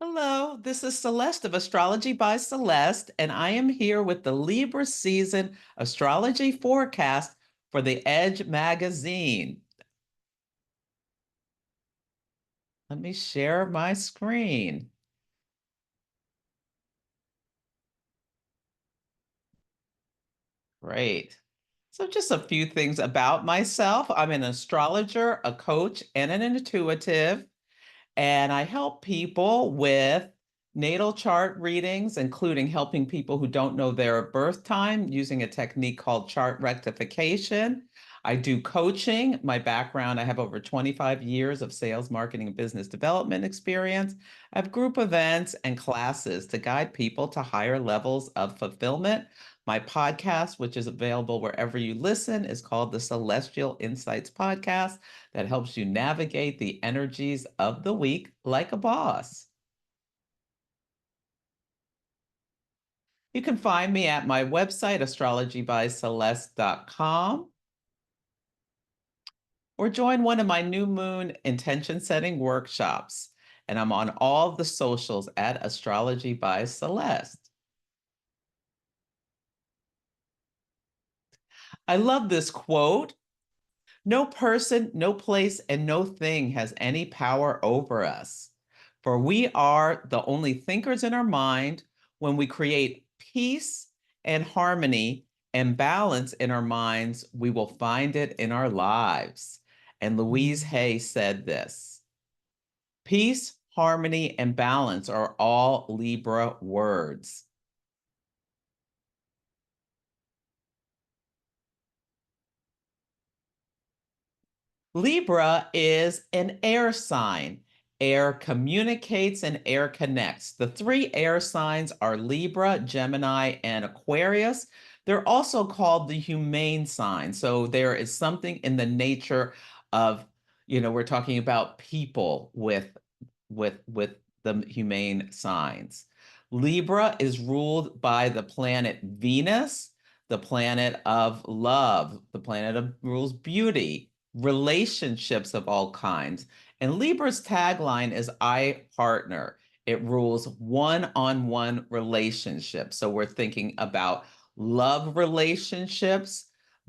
Hello, this is Celeste of Astrology by Celeste, and I am here with the Libra season astrology forecast for the Edge magazine. Let me share my screen. Great. So, just a few things about myself. I'm an astrologer, a coach, and an intuitive. And I help people with natal chart readings, including helping people who don't know their birth time using a technique called chart rectification. I do coaching. My background, I have over 25 years of sales, marketing, and business development experience. I have group events and classes to guide people to higher levels of fulfillment. My podcast, which is available wherever you listen, is called the Celestial Insights Podcast that helps you navigate the energies of the week like a boss. You can find me at my website, astrologybyceleste.com, or join one of my new moon intention setting workshops. And I'm on all the socials at Astrology by Celeste. I love this quote. No person, no place, and no thing has any power over us. For we are the only thinkers in our mind. When we create peace and harmony and balance in our minds, we will find it in our lives. And Louise Hay said this: peace, harmony, and balance are all Libra words. Libra is an air sign. Air communicates and air connects. The three air signs are Libra, Gemini, and Aquarius. They're also called the humane sign. So there is something in the nature of, we're talking about people with the humane signs. Libra is ruled by the planet Venus, the planet of love, the planet of rules beauty, relationships of all kinds. And Libra's tagline is I partner. It rules one-on-one relationships. So we're thinking about love relationships,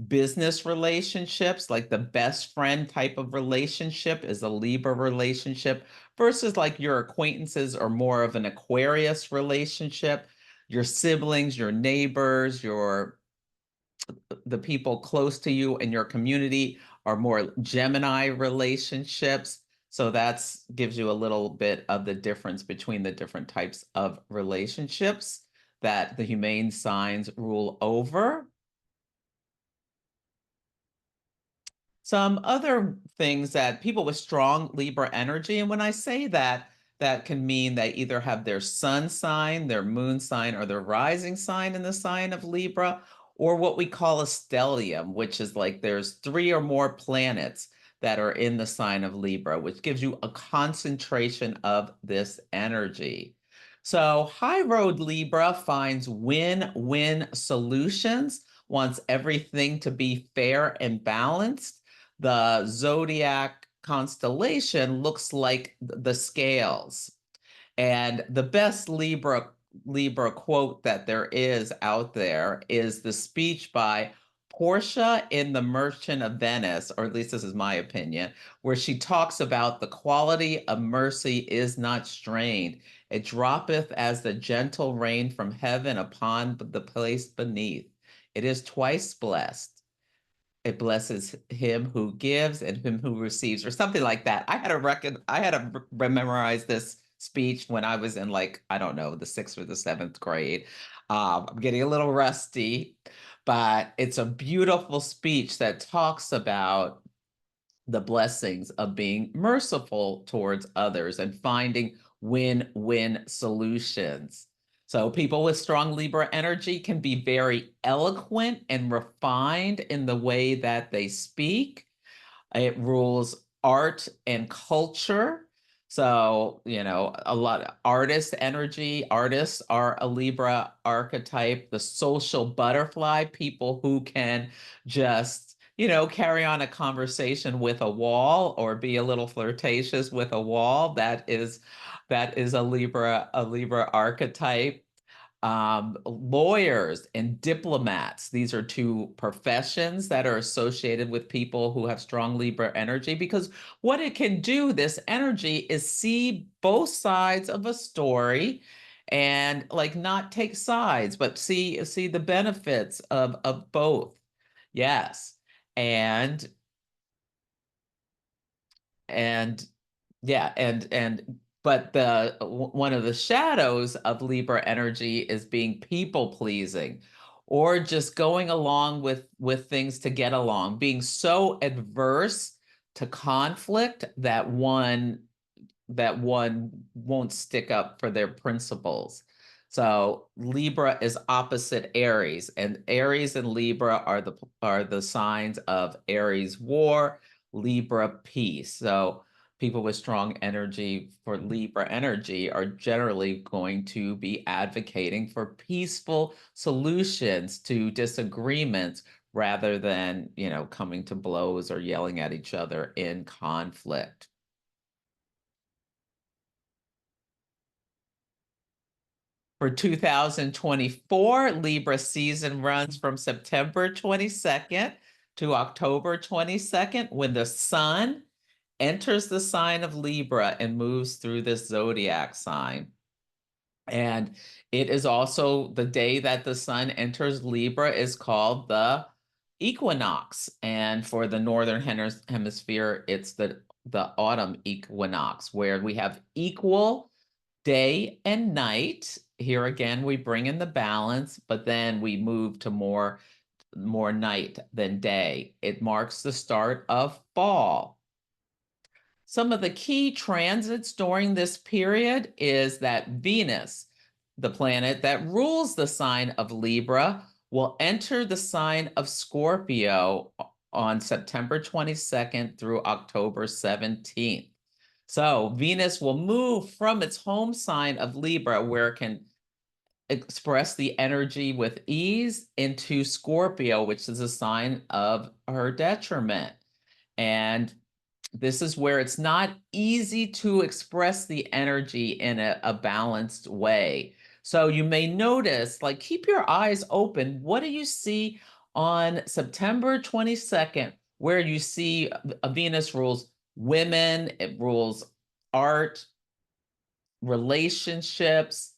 business relationships, like the best friend type of relationship is a Libra relationship versus like your acquaintances are more of an Aquarius relationship. Your siblings, your neighbors, your the people close to you in your community are more Gemini relationships. So that's gives you a little bit of the difference between the different types of relationships that the humane signs rule over. Some other things that people with strong Libra energy, and when I say that, that can mean they either have their sun sign, their moon sign, or their rising sign in the sign of Libra, or what we call a stellium, which is like there's three or more planets that are in the sign of Libra, which gives you a concentration of this energy. So, high road Libra finds win-win solutions, wants everything to be fair and balanced. The zodiac constellation looks like the scales. And the best Libra quote that there is out there is the speech by Portia in The Merchant of Venice, or at least this is my opinion, where she talks about the quality of mercy is not strained. It droppeth as the gentle rain from heaven upon the place beneath. It is twice blessed. It blesses him who gives and him who receives, or something like that. I had to memorize this speech when I was in, like, I don't know, the sixth or the seventh grade. I'm getting a little rusty, but it's a beautiful speech that talks about the blessings of being merciful towards others and finding win-win solutions. So people with strong Libra energy can be very eloquent and refined in the way that they speak. It rules art and culture. So, a lot of artist energy. Artists are a Libra archetype. The social butterfly, people who can just carry on a conversation with a wall or be a little flirtatious with a wall. That is a Libra archetype. Lawyers and diplomats. These are two professions that are associated with people who have strong Libra energy because what it can do, this energy, is see both sides of a story and like not take sides, but see the benefits of both. Yes. And and yeah, and but one of the shadows of Libra energy is being people pleasing or just going along with things to get along, being so adverse to conflict that one won't stick up for their principles. So Libra is opposite Aries, and Aries and Libra are the signs of Aries war, Libra peace. So people with strong energy for Libra energy are generally going to be advocating for peaceful solutions to disagreements rather than, coming to blows or yelling at each other in conflict. For 2024, Libra season runs from September 22nd to October 22nd when the sun enters the sign of Libra and moves through this zodiac sign. And it is also the day that the sun enters Libra is called the equinox. And for the northern hemisphere, it's the autumn equinox, where we have equal day and night. Here again, we bring in the balance, but then we move to more night than day. It marks the start of fall. Some of the key transits during this period is that Venus, the planet that rules the sign of Libra, will enter the sign of Scorpio on September 22nd through October 17th. So Venus will move from its home sign of Libra, where it can express the energy with ease, into Scorpio, which is a sign of her detriment. And this is where it's not easy to express the energy in a balanced way. So you may notice, like, keep your eyes open. What do you see on September 22nd, where you see Venus rules women, it rules art, relationships.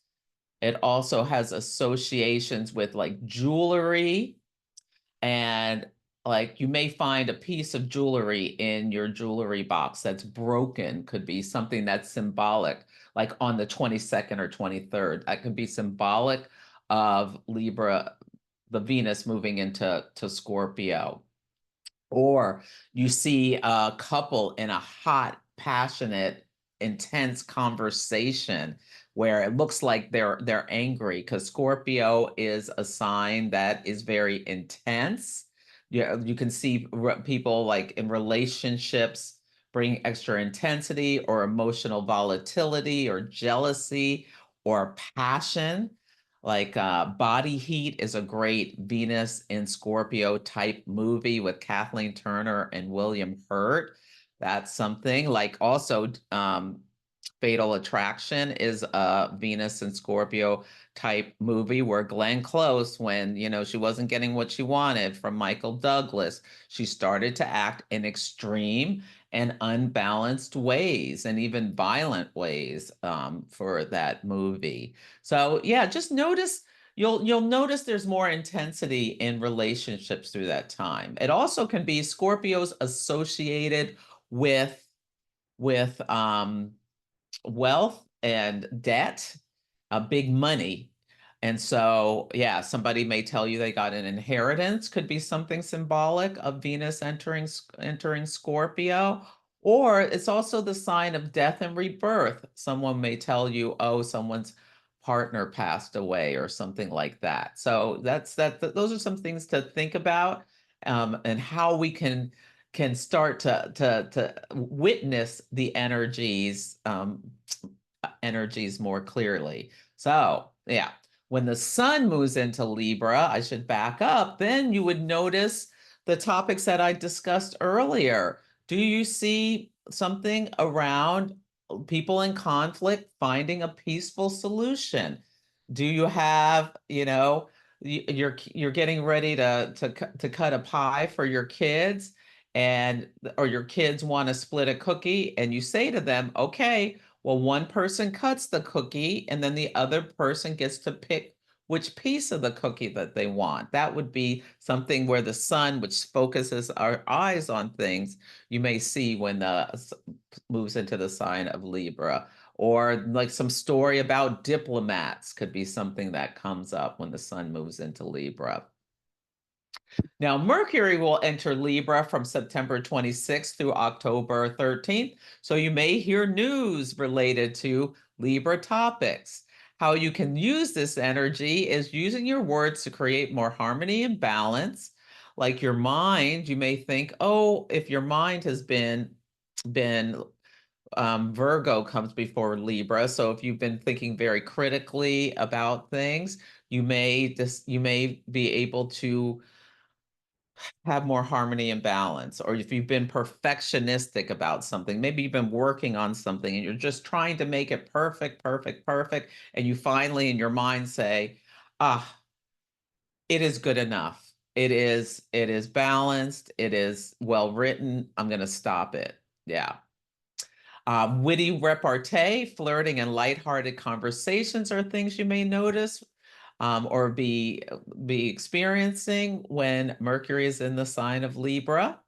It also has associations with like jewelry, and like you may find a piece of jewelry in your jewelry box that's broken, could be something that's symbolic, like on the 22nd or 23rd. That could be symbolic of Libra, the Venus moving into Scorpio. Or you see a couple in a hot, passionate, intense conversation where it looks like they're angry, because Scorpio is a sign that is very intense. Yeah, you can see people like in relationships bring extra intensity or emotional volatility or jealousy or passion. Like Body Heat is a great Venus in Scorpio type movie with Kathleen Turner and William Hurt. That's something. Like also Fatal Attraction is a Venus and Scorpio type movie where Glenn Close, when she wasn't getting what she wanted from Michael Douglas, she started to act in extreme and unbalanced ways and even violent ways for that movie. So yeah, just notice you'll notice there's more intensity in relationships through that time. It also can be Scorpios associated with wealth and debt, big money. And so, yeah, somebody may tell you they got an inheritance, could be something symbolic of Venus entering Scorpio. Or it's also the sign of death and rebirth. Someone may tell you, oh, someone's partner passed away or something like that. So those are some things to think about, and how we can start to witness the energies more clearly. So yeah, when the sun moves into Libra, I should back up, then you would notice the topics that I discussed earlier. Do you see something around people in conflict finding a peaceful solution? Do you have, you're getting ready to cut a pie for your kids, and or your kids want to split a cookie, and you say to them, okay, well, one person cuts the cookie and then the other person gets to pick which piece of the cookie that they want. That would be something where the sun, which focuses our eyes on things, you may see when the moves into the sign of Libra. Or like some story about diplomats could be something that comes up when the sun moves into Libra. Now, Mercury will enter Libra from September 26th through October 13th. So you may hear news related to Libra topics. How you can use this energy is using your words to create more harmony and balance. Like your mind, you may think, oh, if your mind has been Virgo comes before Libra. So if you've been thinking very critically about things, you may be able to have more harmony and balance. Or if you've been perfectionistic about something, maybe you've been working on something and you're just trying to make it perfect, perfect, perfect, and you finally in your mind say, ah, it is good enough. It is balanced, it is well written. I'm going to stop it. Yeah. Witty repartee, flirting, and lighthearted conversations are things you may notice or be experiencing when Mercury is in the sign of Libra.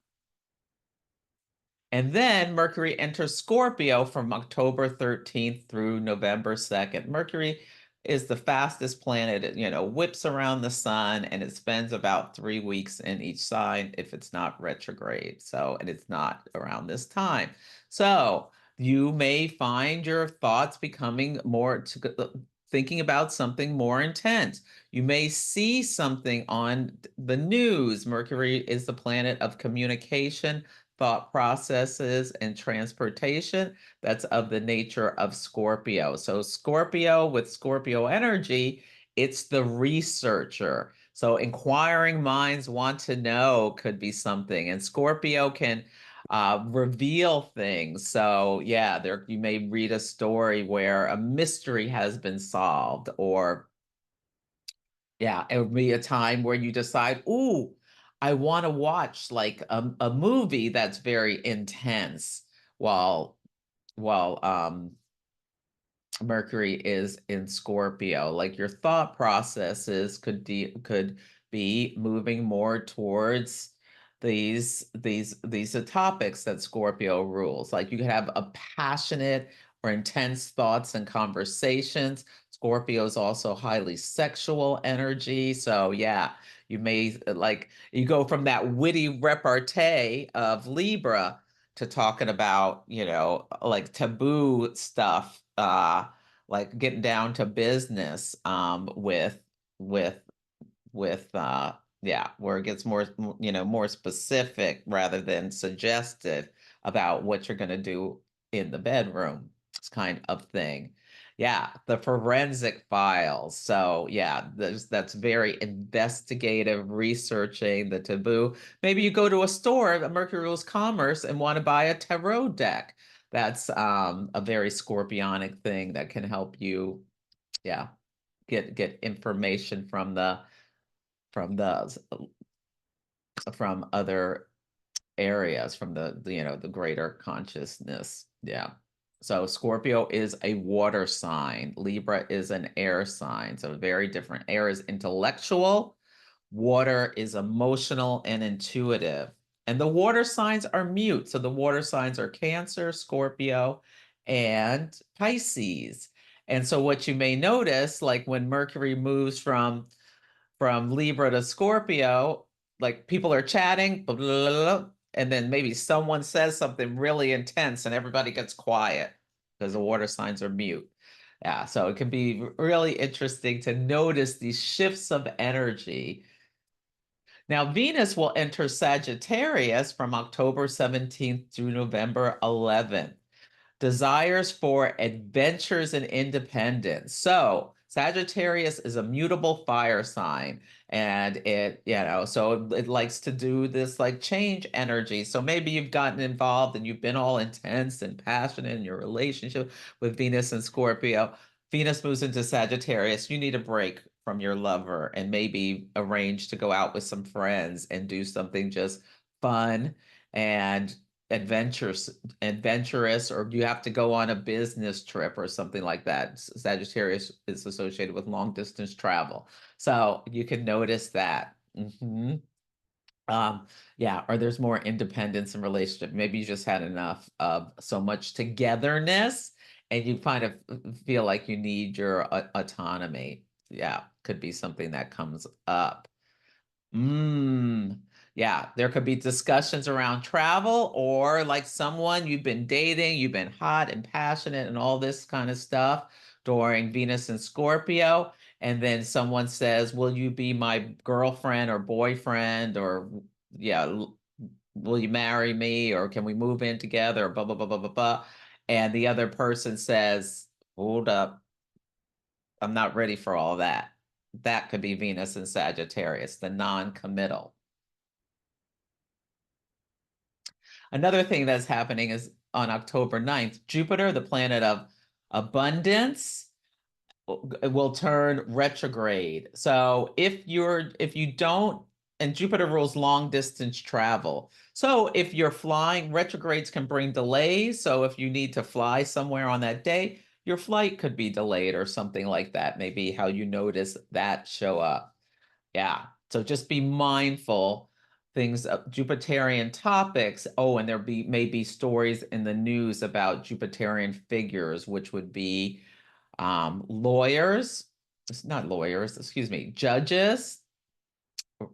And then Mercury enters Scorpio from October 13th through November 2nd. Mercury is the fastest planet. It, whips around the sun, and it spends about 3 weeks in each sign if it's not retrograde. So, and it's not around this time. So you may find your thoughts becoming more thinking about something more intense. You may see something on the news. Mercury is the planet of communication, thought processes, and transportation. That's of the nature of Scorpio. So Scorpio, with Scorpio energy, it's the researcher. So inquiring minds want to know could be something. And Scorpio can reveal things. So yeah, there you may read a story where a mystery has been solved, or yeah, it would be a time where you decide, ooh, I want to watch like a movie that's very intense while while Mercury is in Scorpio. Like your thought processes could be moving more towards these topics that Scorpio rules. Like you could have a passionate or intense thoughts and conversations. Scorpio is also highly sexual energy. So yeah, you may like you go from that witty repartee of Libra to talking about, like taboo stuff, like getting down to business with yeah, where it gets more, more specific rather than suggestive about what you're going to do in the bedroom. It's kind of thing. Yeah, the forensic files. So yeah, that's very investigative, researching the taboo. Maybe you go to a store, a Mercury rules commerce, and want to buy a tarot deck. That's a very scorpionic thing that can help you, yeah, get information from the from other areas, from the greater consciousness. Yeah. So Scorpio is a water sign. Libra is an air sign. So very different. Air is intellectual. Water is emotional and intuitive. And the water signs are mute. So the water signs are Cancer, Scorpio, and Pisces. And so what you may notice, like when Mercury moves from Libra to Scorpio, like people are chatting, blah, blah, blah, and then maybe someone says something really intense and everybody gets quiet because the water signs are mute. Yeah, so it can be really interesting to notice these shifts of energy. Now, Venus will enter Sagittarius from October 17th through November 11th. Desires for adventures and independence. So Sagittarius is a mutable fire sign, and so it likes to do this like change energy. So maybe you've gotten involved and you've been all intense and passionate in your relationship with Venus and Scorpio. Venus moves into Sagittarius. You need a break from your lover and maybe arrange to go out with some friends and do something just fun and adventurous, or you have to go on a business trip or something like that. Sagittarius is associated with long distance travel. So you can notice that. Um, yeah, or there's more independence in relationship. Maybe you just had enough of so much togetherness and you kind of feel like you need your autonomy. Yeah, could be something that comes up. Mm, yeah, there could be discussions around travel or like someone you've been dating, you've been hot and passionate and all this kind of stuff during Venus and Scorpio. And then someone says, will you be my girlfriend or boyfriend? Or, yeah, will you marry me? Or can we move in together? Or blah, blah, blah, blah, blah, blah. And the other person says, hold up, I'm not ready for all that. That could be Venus and Sagittarius, the non-committal. Another thing that's happening is on October 9th, Jupiter, the planet of abundance, will turn retrograde. So if you don't, and Jupiter rules long distance travel. So if you're flying, retrogrades can bring delays. So if you need to fly somewhere on that day, your flight could be delayed or something like that. Maybe how you notice that show up. Yeah. So just be mindful things Jupiterian topics. Oh, and there be maybe stories in the news about Jupiterian figures, which would be lawyers, it's not lawyers, excuse me, judges,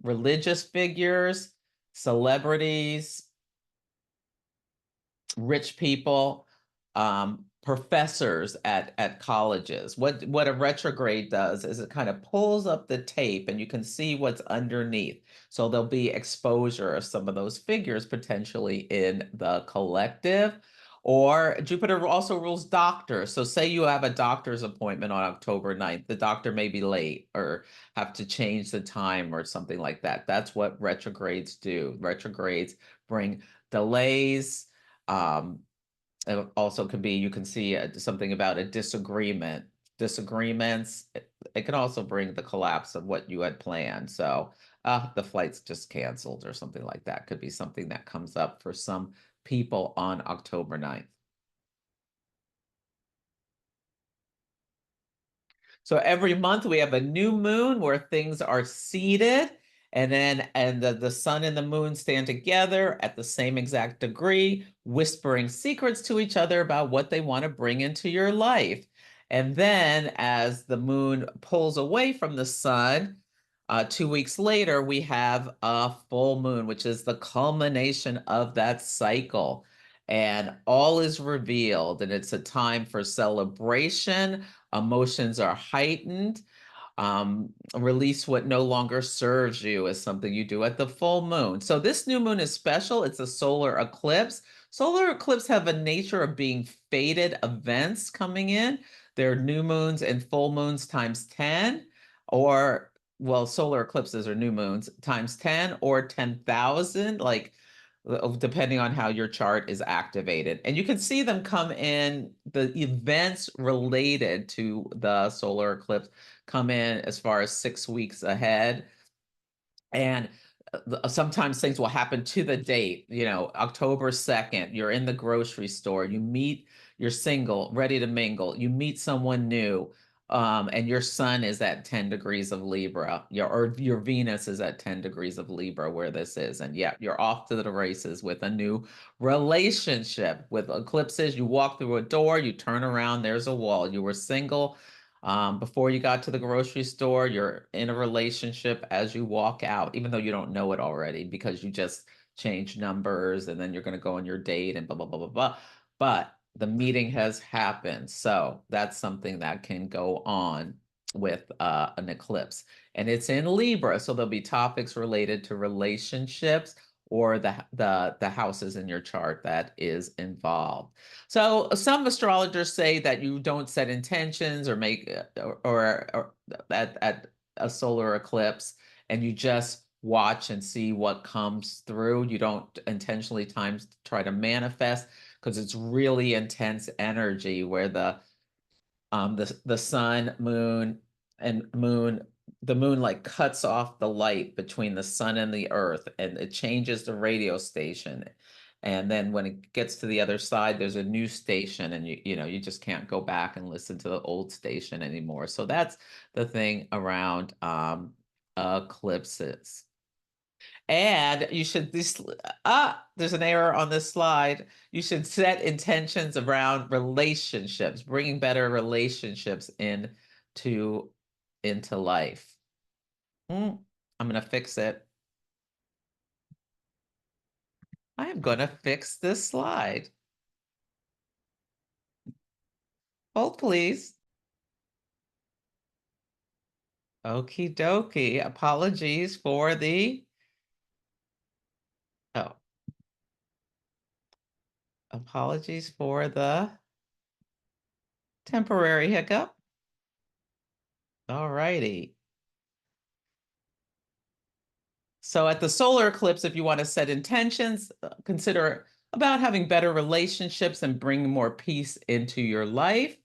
religious figures, celebrities, rich people, professors at colleges. What a retrograde does is it kind of pulls up the tape and you can see what's underneath. So there'll be exposure of some of those figures potentially in the collective. Or Jupiter also rules doctors. So say you have a doctor's appointment on October 9th. The doctor may be late or have to change the time or something like that. That's what retrogrades do. Retrogrades bring delays. It also could be you can see something about a disagreement. Disagreements. It can also bring the collapse of what you had planned. So the flight's just canceled or something like that. Could be something that comes up for some people on October 9th. So every month we have a new moon where things are seated, and the sun and the moon stand together at the same exact degree, whispering secrets to each other about what they want to bring into your life. And then as the moon pulls away from the sun, 2 weeks later, we have a full moon, which is the culmination of that cycle. And all is revealed, and it's a time for celebration. Emotions are heightened. Release what no longer serves you is something you do at the full moon. So this new moon is special. It's a solar eclipse. Solar eclipse have a nature of being fated events coming in. They're new moons and full moons times 10, or well, solar eclipses are new moons times 10 or 10,000, like depending on how your chart is activated. And you can see them come in, the events related to the solar eclipse come in as far as 6 weeks ahead. And sometimes things will happen to the date, October 2nd, you're in the grocery store, you're single, ready to mingle, you meet someone new, and your sun is at 10 degrees of Libra, or your Venus is at 10 degrees of Libra where this is. And yeah, you're off to the races with a new relationship. With eclipses, you walk through a door, you turn around, there's a wall. You were single, before you got to the grocery store, you're in a relationship as you walk out, even though you don't know it already because you just changed numbers and then you're going to go on your date and blah, blah, blah, blah, blah. But the meeting has happened. So that's something that can go on with an eclipse. And it's in Libra. So there'll be topics related to relationships or the houses in your chart that is involved. So some astrologers say that you don't set intentions or make or at a solar eclipse, and you just watch and see what comes through. You don't intentionally times try to manifest because it's really intense energy where the sun, moon, and moon, the moon like cuts off the light between the sun and the earth, and it changes the radio station. And then when it gets to the other side, there's a new station, and you just can't go back and listen to the old station anymore. So that's the thing around eclipses. And you should there's an error on this slide. You should set intentions around relationships, bringing better relationships into life. I'm gonna fix it. I am gonna fix this slide. Hold please. Okie dokie. Apologies for the oh, apologies for the temporary hiccup. All righty. So at the solar eclipse, if you want to set intentions, consider about having better relationships and bringing more peace into your life.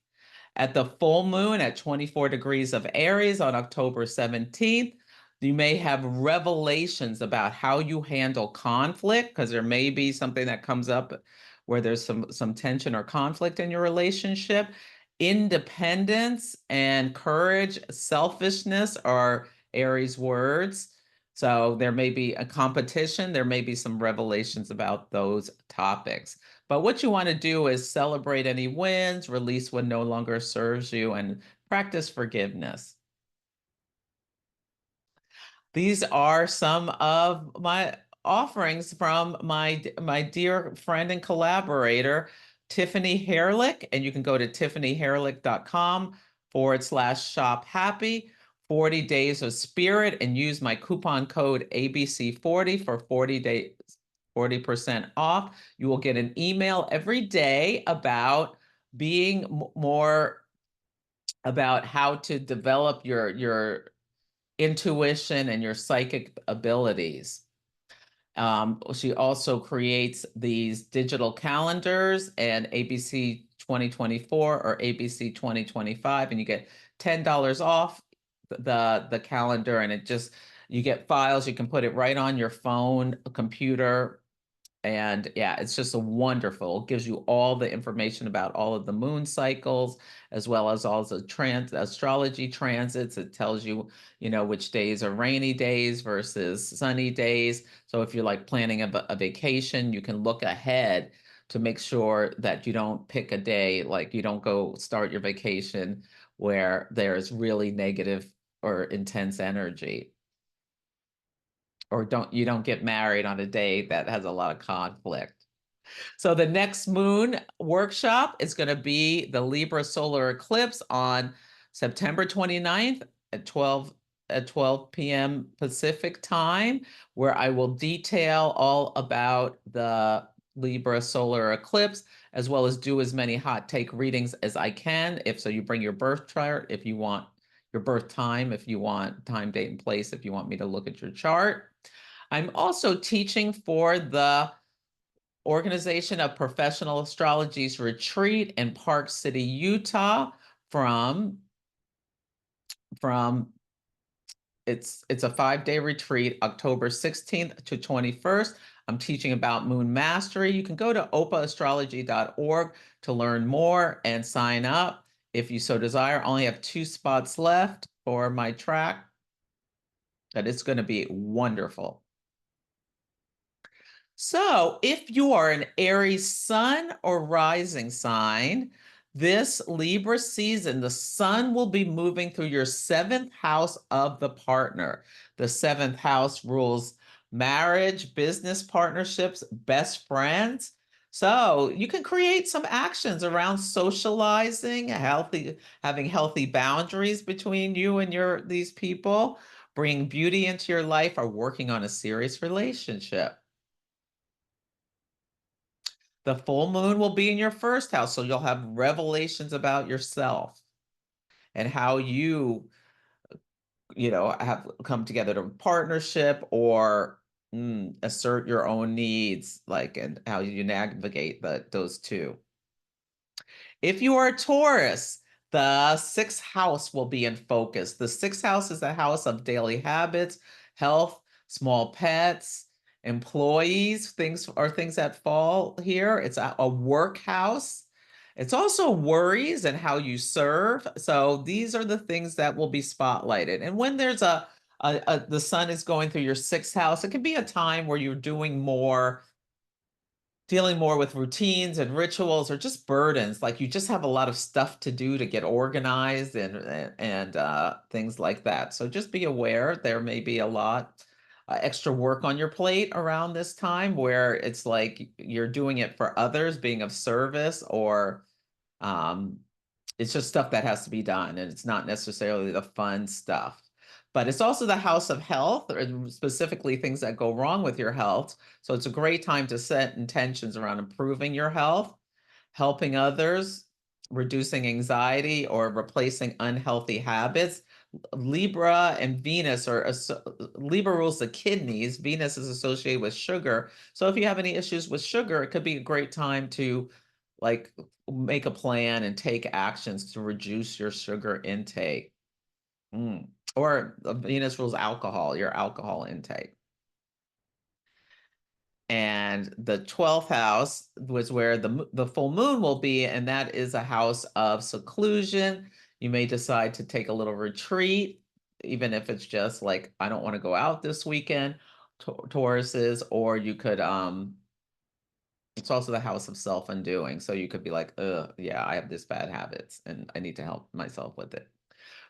At the full moon at 24 degrees of Aries on October 17th, you may have revelations about how you handle conflict, because there may be something that comes up where there's some tension or conflict in your relationship. Independence and courage, selfishness are Aries words. So there may be a competition, there may be some revelations about those topics. But what you want to do is celebrate any wins, release what no longer serves you, and practice forgiveness. These are some of my offerings from my dear friend and collaborator, Tiffany Herlick, and you can go to tiffanyherlick.com/shop happy, 40 days of spirit, and use my coupon code ABC40 for 40 days, 40% off. You will get an email every day about being more about how to develop your intuition and your psychic abilities. She also creates these digital calendars and ABC 2024 or ABC 2025, and you get $10 off the calendar, and you get files. You can put it right on your phone, computer, and yeah, it's just a wonderful. It gives you all the information about all of the moon cycles, as well as all the astrology transits. It tells you, which days are rainy days versus sunny days. So if you're like planning a vacation, you can look ahead to make sure that you don't pick a day, like you don't go start your vacation where there's really negative or intense energy, or you don't get married on a day that has a lot of conflict. So the next moon workshop is going to be the Libra solar eclipse on September 29th at 12 p.m. Pacific time, where I will detail all about the Libra solar eclipse, as well as do as many hot take readings as I can. If so, you bring your birth chart if you want your birth time, if you want time, date, and place, if you want me to look at your chart. I'm also teaching for the Organization of Professional Astrology's retreat in Park City, Utah from it's a 5-day retreat, October 16th to 21st. I'm teaching about moon mastery. You can go to opaastrology.org to learn more and sign up if you so desire. I only have 2 spots left for my track, but it's going to be wonderful. So if you are an Aries sun or rising sign, this Libra season, the sun will be moving through your 7th house of the partner. The 7th house rules marriage, business partnerships, best friends. So you can create some actions around socializing, having healthy boundaries between you and these people, bringing beauty into your life, or working on a serious relationship. The full moon will be in your first house, so you'll have revelations about yourself and how have come together to partnership or assert your own needs, like, and how you navigate those two. If you are a Taurus, the sixth house will be in focus. The sixth house is the house of daily habits, health, small pets, employees, things that fall here. It's a work house. It's also worries and how you serve. So these are the things that will be spotlighted. And when there's the sun is going through your sixth house, it can be a time where you're dealing more with routines and rituals or just burdens, like you just have a lot of stuff to do to get organized and things like that. So just be aware there may be a lot extra work on your plate around this time, where it's like you're doing it for others, being of service, or um, it's just stuff that has to be done, and it's not necessarily the fun stuff. But it's also the house of health, or specifically things that go wrong with your health. So it's a great time to set intentions around improving your health, helping others, reducing anxiety, or replacing unhealthy habits. Libra and Venus Libra rules the kidneys. Venus is associated with sugar. So if you have any issues with sugar, it could be a great time to like make a plan and take actions to reduce your sugar intake. Mm. Or Venus rules alcohol, your alcohol intake. And the 12th house was where the full moon will be, and that is a house of seclusion. You may decide to take a little retreat, even if it's just like, I don't want to go out this weekend, Tauruses, or you could it's also the house of self-undoing. So you could be like, yeah, I have this bad habits and I need to help myself with it.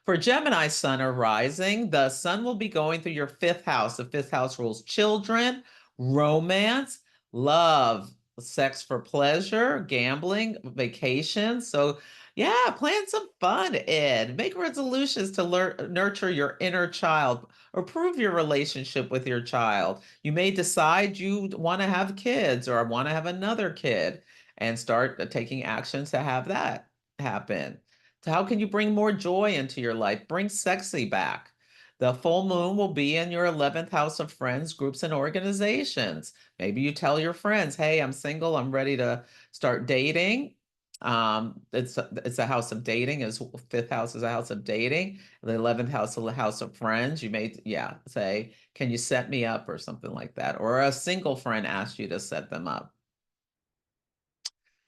For Gemini sun or rising, the sun will be going through your fifth house. The fifth house rules children, romance, love, sex for pleasure, gambling, vacations. So, yeah, plan some fun, Ed. Make resolutions to nurture your inner child or prove your relationship with your child. You may decide you want to have kids or want to have another kid and start taking actions to have that happen. So how can you bring more joy into your life? Bring sexy back. The full moon will be in your 11th house of friends, groups, and organizations. Maybe you tell your friends, hey, I'm single, I'm ready to start dating. It's a house of dating, is fifth house is a house of dating. The 11th house is a house of friends. You may, say, can you set me up or something like that? Or a single friend asks you to set them up.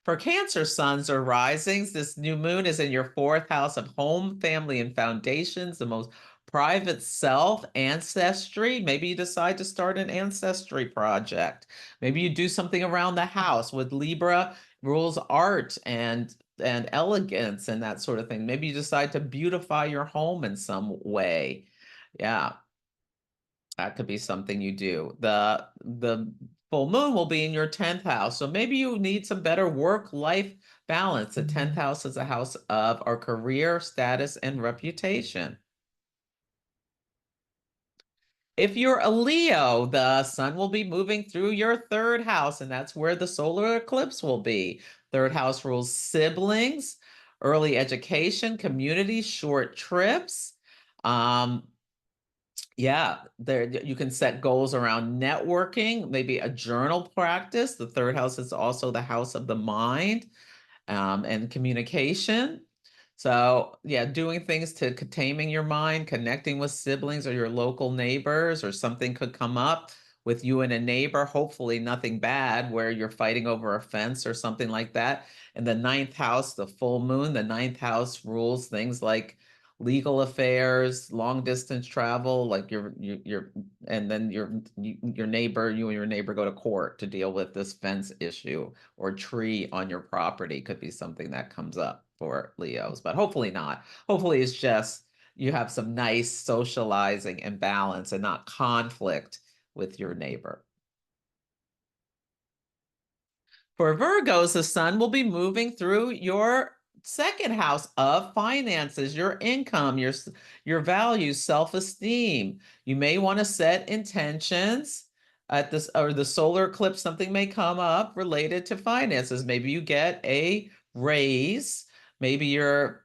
For Cancer suns or risings, this new moon is in your fourth house of home, family, and foundations, the most private self, ancestry. Maybe you decide to start an ancestry project. Maybe you do something around the house. With Libra rules art and elegance and that sort of thing. Maybe you decide to beautify your home in some way. Yeah, that could be something you do. The full moon will be in your 10th house. So maybe you need some better work-life balance. The 10th house is a house of our career, status, and reputation. If you're a Leo, the sun will be moving through your third house, and that's where the solar eclipse will be. Third house rules siblings, early education, community, short trips. Um, Yeah, there you can set goals around networking, maybe a journal practice. The third house is also the house of the mind and communication. So, yeah, doing things to taming your mind, connecting with siblings or your local neighbors, or something could come up with you and a neighbor. Hopefully, nothing bad where you're fighting over a fence or something like that. And the ninth house, the full moon, the ninth house rules things like legal affairs, long distance travel, like and then your neighbor, you and your neighbor go to court to deal with this fence issue, or tree on your property could be something that comes up for Leos, but hopefully not. Hopefully it's just you have some nice socializing and balance and not conflict with your neighbor. For Virgos, the sun will be moving through your second house of finances, your income, your values, self-esteem. You may want to set intentions at this or the solar eclipse, something may come up related to finances. Maybe you get a raise. Maybe you're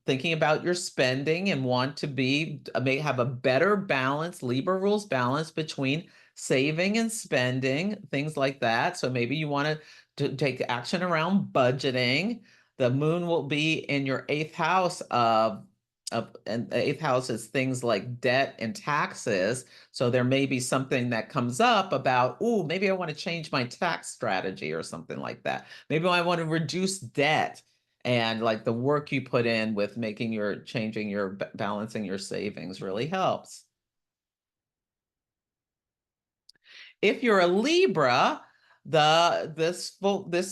thinking about your spending and want to may have a better balance. Libra rules balance between saving and spending, things like that. So maybe you want to take action around budgeting. The moon will be in your eighth house and the eighth house is things like debt and taxes. So there may be something that comes up about, oh, maybe I want to change my tax strategy or something like that. Maybe I want to reduce debt, and like the work you put in with making your changing your balancing your savings really helps. If you're a Libra, this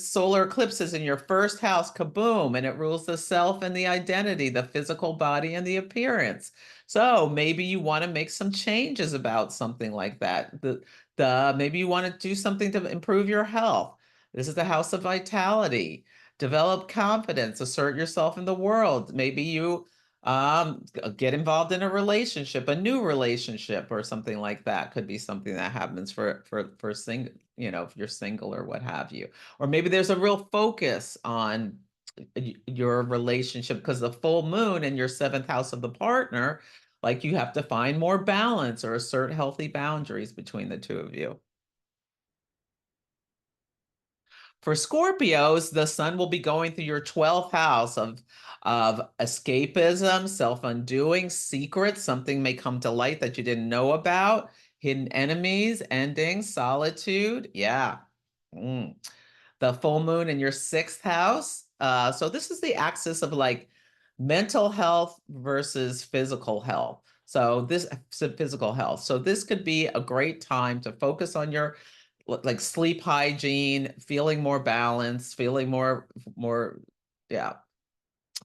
solar eclipse is in your first house, kaboom, and it rules the self and the identity, the physical body and the appearance. So maybe you want to make some changes about something like that. The maybe you want to do something to improve your health. This is the house of vitality. Develop confidence, assert yourself in the world. Maybe you get involved in a relationship, a new relationship or something like that could be something that happens for single, if you're single or what have you. Or maybe there's a real focus on your relationship because the full moon in your seventh house of the partner, like you have to find more balance or assert healthy boundaries between the two of you. For Scorpios, the sun will be going through your 12th house of escapism, self-undoing, secrets. Something may come to light that you didn't know about, hidden enemies, endings, solitude. Yeah. Mm. The full moon in your sixth house. So this is the axis of like mental health versus physical health. So physical health. So this could be a great time to focus on your like sleep hygiene, feeling more balanced, feeling more yeah,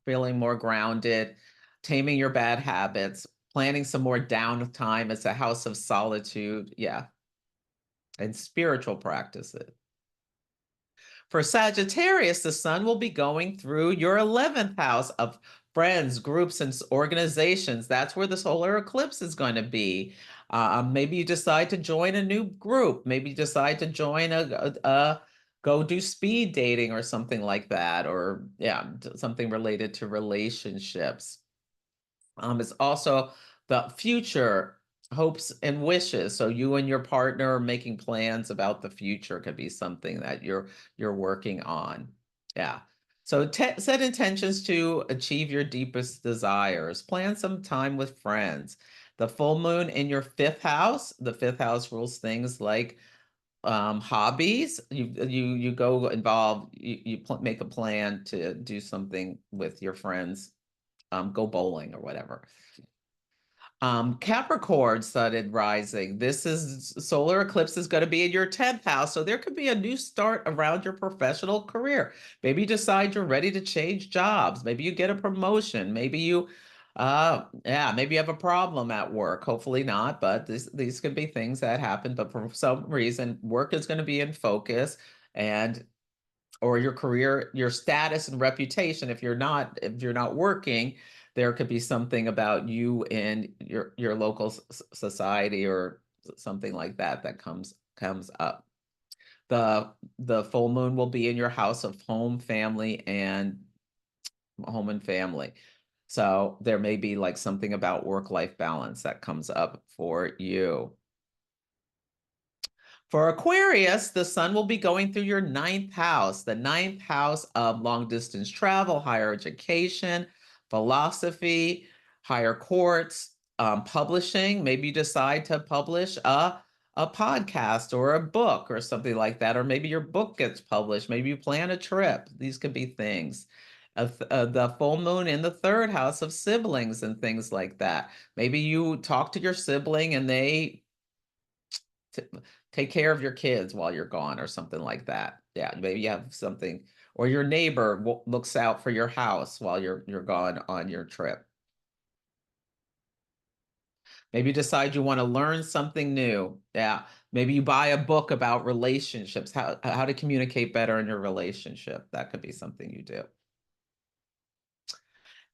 feeling more grounded, taming your bad habits, planning some more downtime as a house of solitude, yeah, and spiritual practices. For Sagittarius, the sun will be going through your 11th house of friends, groups, and organizations. That's where the solar eclipse is going to be. Maybe you decide to join a new group. Maybe you decide to join go do speed dating or something like that, or yeah, something related to relationships. It's also the future hopes and wishes. So you and your partner are making plans about the future could be something that you're working on. Yeah. So set intentions to achieve your deepest desires. Plan some time with friends. The full moon in your fifth house. The fifth house rules things like hobbies. You go involve. You make a plan to do something with your friends. Go bowling or whatever. Capricorn started rising. This is solar eclipse is going to be in your 10th house. So there could be a new start around your professional career. Maybe you decide you're ready to change jobs. Maybe you get a promotion. Maybe you have a problem at work. Hopefully not, but these could be things that happen. But for some reason, work is going to be in focus and or your career, your status and reputation. If you're not working, there could be something about you in your local society or something like that that comes up. The full moon will be in your house of home and family. So there may be like something about work-life balance that comes up for you. For Aquarius, the sun will be going through your ninth house, the ninth house of long distance travel, higher education, philosophy, higher courts, publishing. Maybe you decide to publish a podcast or a book or something like that, or maybe your book gets published. Maybe you plan a trip. These could be things. The full moon in the third house of siblings and things like that. Maybe you talk to your sibling and they t take care of your kids while you're gone or something like that. Yeah, maybe you have something, or your neighbor looks out for your house while you're gone on your trip. Maybe you decide you want to learn something new. Yeah, maybe you buy a book about relationships, how to communicate better in your relationship. That could be something you do.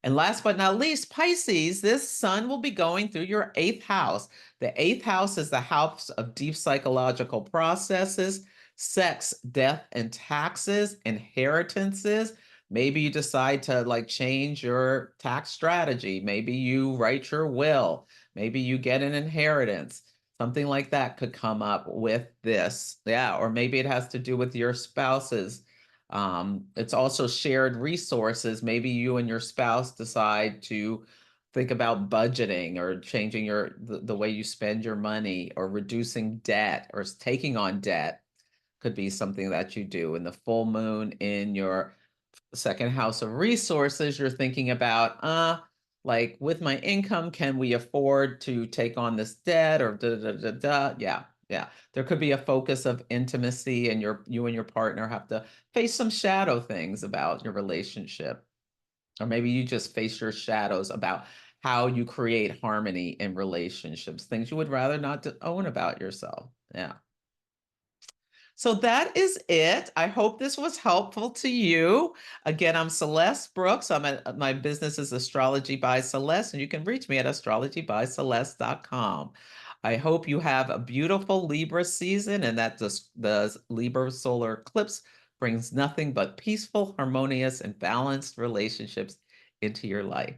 And last but not least, Pisces, this sun will be going through your eighth house. The eighth house is the house of deep psychological processes, sex, death, and taxes, inheritances. Maybe you decide to like change your tax strategy. Maybe you write your will. Maybe you get an inheritance. Something like that could come up with this. Yeah. Or maybe it has to do with your spouse's it's also shared resources. Maybe you and your spouse decide to think about budgeting or changing the way you spend your money or reducing debt or taking on debt could be something that you do. In the full moon in your second house of resources, you're thinking about, like with my income, can we afford to take on this debt or da da da da da? Yeah, yeah. There could be a focus of intimacy, and you and your partner have to face some shadow things about your relationship. Or maybe you just face your shadows about how you create harmony in relationships, things you would rather not to own about yourself. Yeah. So that is it. I hope this was helpful to you. Again, I'm Celeste Brooks. My business is Astrology by Celeste, and you can reach me at astrologybyceleste.com. I hope you have a beautiful Libra season and that the Libra solar eclipse brings nothing but peaceful, harmonious, and balanced relationships into your life.